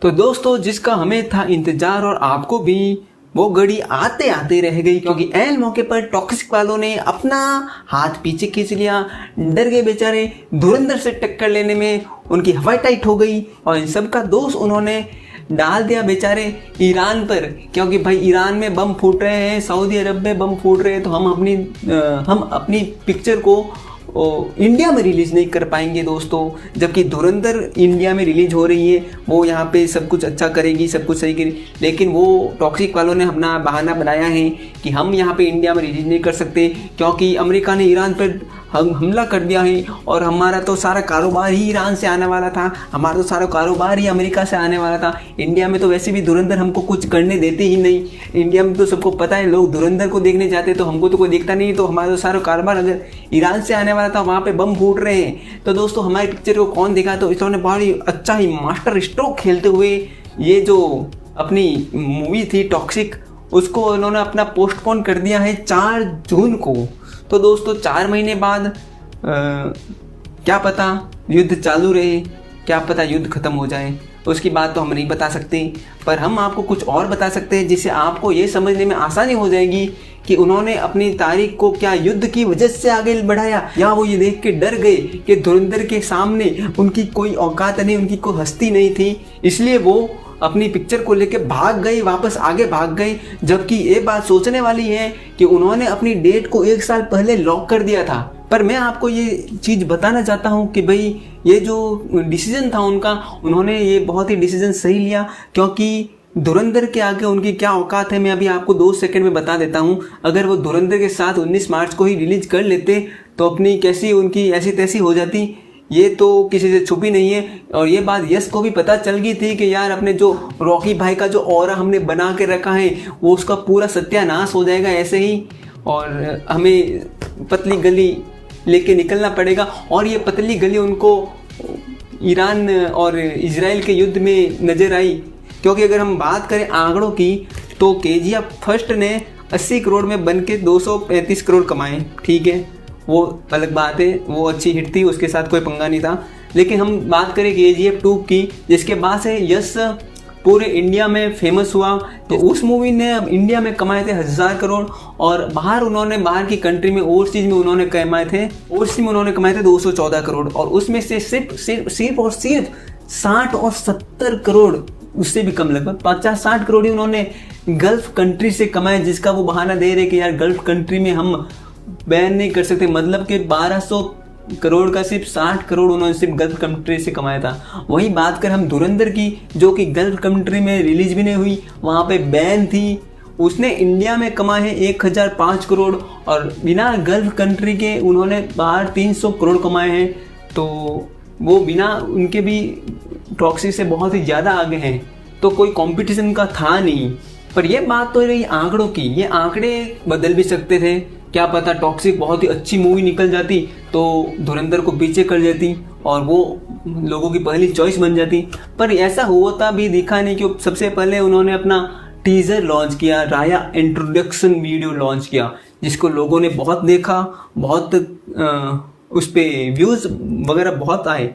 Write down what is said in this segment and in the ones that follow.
तो दोस्तों जिसका हमें था इंतजार और आपको भी, वो घड़ी आते आते रह गई, क्योंकि ऐन मौके पर टॉक्सिक वालों ने अपना हाथ पीछे खींच लिया। डर गए बेचारे, धुरंधर से टक्कर लेने में उनकी हवा टाइट हो गई और इन सब का दोष उन्होंने डाल दिया बेचारे ईरान पर, क्योंकि भाई ईरान में बम फूट रहे हैं, सऊदी अरब में बम फूट रहे हैं, तो हम अपनी पिक्चर को इंडिया में रिलीज़ नहीं कर पाएंगे दोस्तों। जबकि धुरंधर इंडिया में रिलीज हो रही है, वो यहाँ पे सब कुछ अच्छा करेगी, सब कुछ सही करेगी, लेकिन वो टॉक्सिक वालों ने अपना बहाना बनाया है कि हम यहाँ पे इंडिया में रिलीज नहीं कर सकते क्योंकि अमेरिका ने ईरान पर हमला कर दिया है और हमारा तो सारा कारोबार ही ईरान से आने वाला था, हमारा तो सारा कारोबार ही अमेरिका से आने वाला था। इंडिया में तो वैसे भी धुरंधर हमको कुछ करने देते ही नहीं। इंडिया में तो सबको पता है, लोग धुरंधर को देखने जाते, तो हमको तो कोई देखता नहीं। तो हमारा तो सारा कारोबार अगर ईरान से आने वाला था, वहाँ पे बम फूट रहे हैं, तो दोस्तों हमारी पिक्चर को कौन देखा। तो इसने बहुत ही अच्छा ही मास्टर स्ट्रोक खेलते हुए ये जो अपनी मूवी थी टॉक्सिक, उसको उन्होंने अपना पोस्टपोन कर दिया है 4 जून को। तो दोस्तों 4 महीने बाद क्या पता युद्ध चालू रहे, क्या पता युद्ध खत्म हो जाए, उसकी बात तो हम नहीं बता सकते, पर हम आपको कुछ और बता सकते हैं जिससे आपको ये समझने में आसानी हो जाएगी कि उन्होंने अपनी तारीख को क्या युद्ध की वजह से आगे बढ़ाया, या वो ये देख के डर गए कि धुरंधर के सामने उनकी कोई औकात नहीं, उनकी कोई हस्ती नहीं थी, इसलिए वो अपनी पिक्चर को लेके भाग गए, वापस आगे भाग गए। जबकि ये बात सोचने वाली है कि उन्होंने अपनी डेट को 1 साल पहले लॉक कर दिया था। पर मैं आपको ये चीज़ बताना चाहता हूँ कि भाई ये जो डिसीजन था उनका, उन्होंने ये बहुत ही डिसीजन सही लिया, क्योंकि धुरंधर के आगे उनकी क्या औकात है मैं अभी आपको 2 सेकंड में बता देता हूँ। अगर वो धुरंधर के साथ 19 मार्च को ही रिलीज कर लेते तो अपनी कैसी उनकी ऐसी तैसी हो जाती, ये तो किसी से छुपी नहीं है। और ये बात यश को भी पता चल गई थी कि यार अपने जो रॉकी भाई का जो ऑरा हमने बना के रखा है वो उसका पूरा सत्यानाश हो जाएगा ऐसे ही, और हमें पतली गली लेके निकलना पड़ेगा। और ये पतली गली उनको ईरान और इजराइल के युद्ध में नज़र आई, क्योंकि अगर हम बात करें आंकड़ों की तो केजीएफ फर्स्ट ने 80 करोड़ में बन के 235 करोड़ कमाए, ठीक है, वो अलग बात है, वो अच्छी हिट थी, उसके साथ कोई पंगा नहीं था। लेकिन हम बात करें केजीएफ 2 की, जिसके बाद से यश पूरे इंडिया में फेमस हुआ, तो उस मूवी ने अब इंडिया में कमाए थे 1000 करोड़, और बाहर की कंट्री में ओवरसीज में उन्होंने कमाए थे 214 करोड़, और उसमें से सिर्फ 60 और 70 करोड़, उससे भी कम, लगभग 50-60 करोड़ ही उन्होंने गल्फ कंट्री से कमाए, जिसका वो बहाना दे रहे कि यार गल्फ कंट्री में हम बैन नहीं कर सकते। मतलब कि 1200 करोड़ का सिर्फ 60 करोड़ उन्होंने सिर्फ गल्फ कंट्री से कमाया था। वही बात कर हम धुरंधर की, जो कि गल्फ कंट्री में रिलीज भी नहीं हुई, वहाँ पे बैन थी, उसने इंडिया में कमाए हैं 1005 करोड़, और बिना गल्फ कंट्री के उन्होंने बाहर 300 करोड़ कमाए हैं। तो वो बिना उनके भी टॉक्सिक से बहुत ही ज़्यादा आगे हैं, तो कोई कंपटीशन का था नहीं। पर ये बात तो रही आंकड़ों की, ये आंकड़े बदल भी सकते थे, क्या पता टॉक्सिक बहुत ही अच्छी मूवी निकल जाती तो धुरंधर को पीछे कर देती और वो लोगों की पहली चॉइस बन जाती। पर ऐसा होता भी दिखा नहीं, कि सबसे पहले उन्होंने अपना टीजर लॉन्च किया, राया इंट्रोडक्शन वीडियो लॉन्च किया, जिसको लोगों ने बहुत देखा, बहुत उस पर व्यूज़ वगैरह बहुत आए,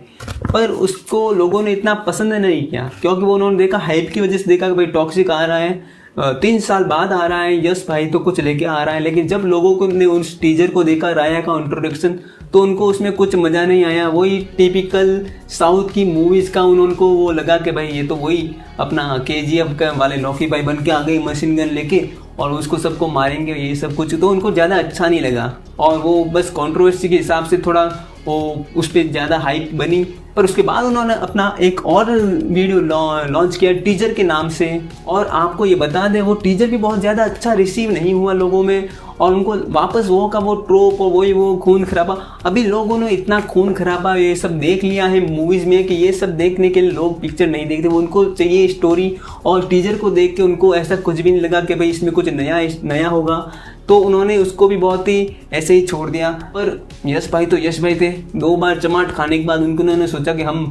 पर उसको लोगों ने इतना पसंद नहीं किया, क्योंकि वो उन्होंने देखा, हाइप की वजह से देखा कि भाई टॉक्सिक आ रहा है, 3 साल बाद आ रहा है, यस भाई तो कुछ लेके आ रहा है। लेकिन जब लोगों को ने उस टीजर को देखा, राया का इंट्रोडक्शन, तो उनको उसमें कुछ मज़ा नहीं आया। वही टिपिकल साउथ की मूवीज़ का उनको वो लगा कि भाई ये तो वही अपना केजीएफ का वाले लॉकी भाई बन के आ गई मशीन गन लेके और उसको सबको मारेंगे, ये सब कुछ, तो उनको ज़्यादा अच्छा नहीं लगा, और वो बस कंट्रोवर्सी के हिसाब से थोड़ा वो उस पर ज़्यादा हाइप बनी। पर उसके बाद उन्होंने अपना एक और वीडियो लॉन्च किया टीजर के नाम से, और आपको ये बता दें वो टीजर भी बहुत ज़्यादा अच्छा रिसीव नहीं हुआ लोगों में, और उनको वापस वो का वो ट्रोप और वही वो खून खराबा, अभी लोगों ने इतना खून खराबा ये सब देख लिया है मूवीज़ में कि ये सब देखने के लिए लोग पिक्चर नहीं देखते, वो उनको चाहिए स्टोरी। और टीजर को देख के उनको ऐसा कुछ भी नहीं लगा कि भाई इसमें कुछ नया होगा, तो उन्होंने उसको भी बहुत ही ऐसे ही छोड़ दिया। पर यश भाई तो यश भाई थे, 2 बार चमाट खाने के बाद उन्होंने सोचा कि हम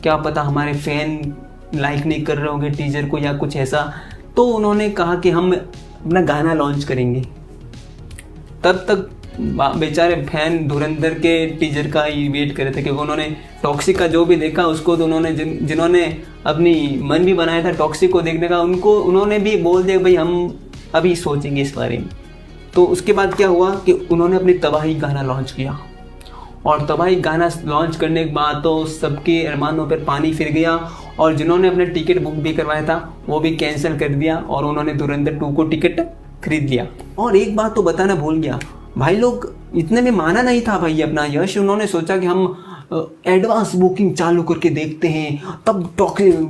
क्या पता हमारे फैन लाइक नहीं कर रहे होंगे टीजर को या कुछ ऐसा, तो उन्होंने कहा कि हम अपना गाना लॉन्च करेंगे। तब तक बेचारे फैन धुरंधर के टीजर का ही वेट कर रहे थे, क्योंकि उन्होंने टॉक्सिक का जो भी देखा उसको तो उन्होंने जिन्होंने अपनी मन भी बनाया था टॉक्सिक को देखने का, उन्होंने भी बोल दिया भाई हम अभी सोचेंगे इस बारे में। तो उसके बाद क्या हुआ कि उन्होंने अपनी तबाही गाना लॉन्च किया, और तबाही गाना लॉन्च करने के बाद तो सबके अरमानों पर पानी फिर गया, और जिन्होंने अपने टिकट बुक भी करवाया था वो भी कैंसिल कर दिया, और उन्होंने धुरंधर 2 को टिकट खरीद लिया। और एक बात तो बताना भूल गया, भाई लोग इतने में माना नहीं था भाई अपना यश। उन्होंने सोचा कि हम एडवांस बुकिंग चालू करके देखते हैं, तब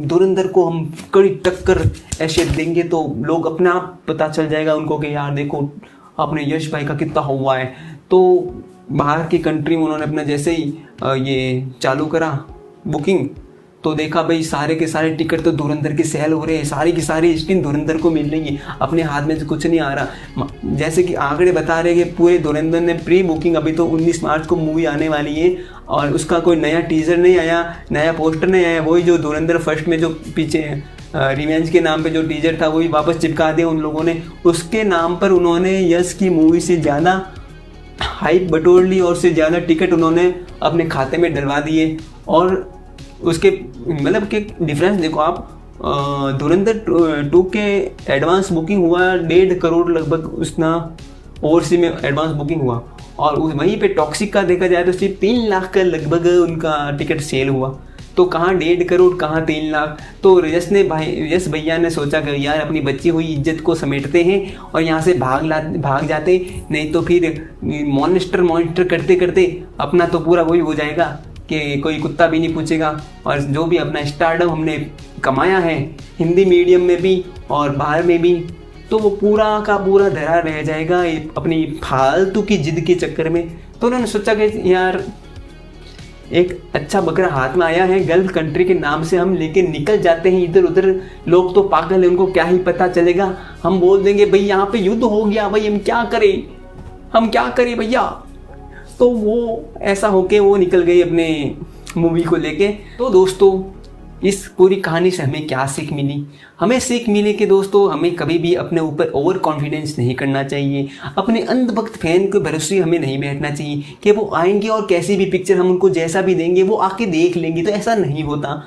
धुरंधर को हम कड़ी टक्कर ऐसे देंगे तो लोग अपने आप पता चल जाएगा उनको कि यार देखो अपने यश भाई का कितना हुआ है। तो बाहर की कंट्री में उन्होंने अपना जैसे ही ये चालू करा बुकिंग, तो देखा भाई सारे के सारे टिकट तो धुरंधर की सेल हो रहे हैं, सारी की सारी स्क्रीन धुरंधर को मिल रही है, अपने हाथ में तो कुछ नहीं आ रहा। जैसे कि आंकड़े बता रहे कि पूरे धुरंधर ने प्री बुकिंग, अभी तो 19 मार्च को मूवी आने वाली है और उसका कोई नया टीजर नहीं आया, नया पोस्टर नहीं आया, वही जो धुरंधर फर्स्ट में जो पीछे रिवेंज के नाम पे जो टीजर था वही वापस चिपका दिया उन लोगों ने। उसके नाम पर उन्होंने यश की मूवी से ज़्यादा हाइप बटोर ली और उससे ज़्यादा टिकट उन्होंने अपने खाते में डलवा दिए। और उसके मतलब कि डिफरेंस देखो आप, धुरंधर 2 के एडवांस बुकिंग हुआ 1.5 करोड़ लगभग, उसना ओवरसीज में एडवांस बुकिंग हुआ, और वहीं पे टॉक्सिक का देखा जाए तो सिर्फ 3 लाख का लगभग उनका टिकट सेल हुआ। तो कहाँ 1.5 करोड़ कहाँ 3 लाख। तो यश भैया ने सोचा कि यार अपनी बची हुई इज्जत को समेटते हैं और यहाँ से भाग जाते, नहीं तो फिर मॉन्स्टर करते करते अपना तो पूरा वही हो जाएगा कि कोई कुत्ता भी नहीं पूछेगा। और जो भी अपना स्टारडम हमने कमाया है हिंदी मीडियम में भी और बाहर में भी, तो वो पूरा का पूरा धरा रह जाएगा अपनी फालतू की जिद के चक्कर में। तो उन्होंने सोचा कि यार एक अच्छा बकरा हाथ में आया है, गल्फ कंट्री के नाम से हम लेके निकल जाते हैं इधर उधर, लोग तो पागल है, उनको क्या ही पता चलेगा। हम बोल देंगे भाई यहाँ पे युद्ध हो गया, भाई हम क्या करें भैया। तो वो ऐसा होके वो निकल गई अपने मूवी को लेके। तो दोस्तों इस पूरी कहानी से हमें क्या सीख मिली? हमें सीख मिली कि दोस्तों हमें कभी भी अपने ऊपर ओवर कॉन्फिडेंस नहीं करना चाहिए, अपने अंधभक्त फैन के भरोसे हमें नहीं बैठना चाहिए कि वो आएंगे और कैसी भी पिक्चर हम उनको जैसा भी देंगे वो आके देख लेंगे, तो ऐसा नहीं होता।